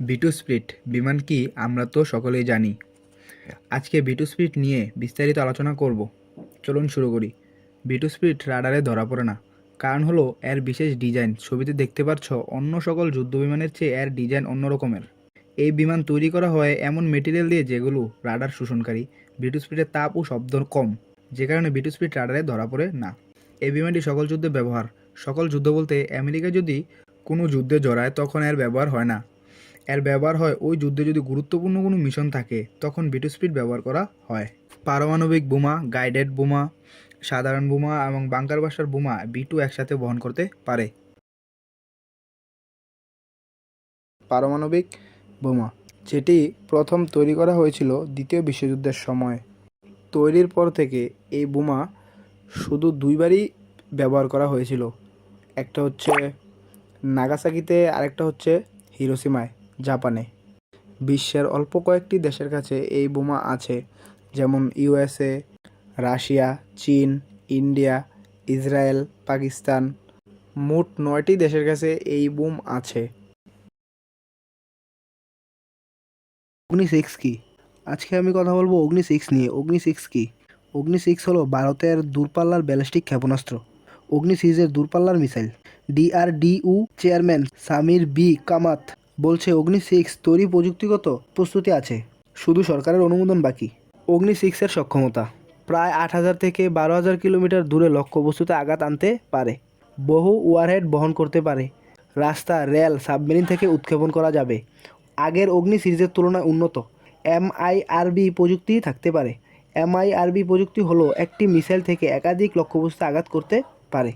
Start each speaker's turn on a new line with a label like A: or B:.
A: B2 split বিমান কি আমরা তো সকলেই জানি। আজকে B2 স্প্লিট নিয়ে বিস্তারিত আলোচনা করব। চলুন শুরু করি। B2 স্প্লিট রাডারে ধরা পড়ে না, কারণ হলো এর বিশেষ ডিজাইন। ছবিতে দেখতে পাচ্ছ অন্য সকল যুদ্ধ বিমানের চেয়ে এর ডিজাইন অন্য রকমের। এই বিমান তৈরি করা হয় এমন মেটেরিয়াল দিয়ে যেগুলো রাডার শোষণকারী। B2 স্প্লিটের তাপ ও শব্দ কম, যে কারণে B2 স্প্লিট রাডারে ধরা পড়ে না। এই বিমানটি সকল যুদ্ধে ব্যবহার। সকল যুদ্ধ বলতে আমেরিকা যদি কোনো যুদ্ধে জড়ায় তখন এর ব্যবহার হয় না। এর ব্যবহার হয় ওই যুদ্ধে যদি গুরুত্বপূর্ণ কোনো মিশন থাকে, তখন B2 স্পিড ব্যবহার করা হয়। পারমাণবিক বোমা, গাইডেড বোমা, সাধারণ বোমা এবং বাংকার বাস্টার বোমা B2 একসাথে বহন করতে পারে। পারমাণবিক বোমা, যেটি প্রথম তৈরি করা হয়েছিল দ্বিতীয় বিশ্বযুদ্ধের সময়। তৈরির পর থেকে এই বোমা শুধু দুইবারই ব্যবহার করা হয়েছিল। একটা হচ্ছে নাগাসাকিতে, আরেকটা হচ্ছে হিরোশিমায়, জাপানে। বিশ্বের অল্প কয়েকটি দেশের কাছে এই বোমা আছে, যেমন USA, রাশিয়া, চীন, ইন্ডিয়া, ইসরায়েল, পাকিস্তান। মোট 9টি দেশের কাছে এই বোম আছে। অগ্নি 6 কি? আজকে আমি কথা বলবো অগ্নি 6 নিয়ে। অগ্নি 6 কি? অগ্নি 6 হলো ভারতের দূরপাল্লার ব্যালিস্টিক ক্ষেপণাস্ত্র। অগ্নি 6 এর দূরপাল্লার missile. DRDO chairman Samir B Kamat বলছে অগ্নি 6 তৈরি প্রযুক্তিগত প্রস্তুতি আছে, শুধু সরকারের অনুমোদন বাকি। অগ্নি 6 এর সক্ষমতা প্রায় 8,000 থেকে 12,000 কিলোমিটার দূরে লক্ষ্যবস্তুতে আঘাত আনতে পারে। বহু ওয়ারহেড বহন করতে পারে। রাস্তা, রেল, সাবমেরিন থেকে উৎক্ষেপণ করা যাবে। আগের অগ্নি সিরিজের তুলনায় উন্নত। MIRV প্রযুক্তি থাকতে পারে। MIRV প্রযুক্তি হলো একটি মিসাইল থেকে একাধিক লক্ষ্যবস্তুতে আঘাত করতে পারে।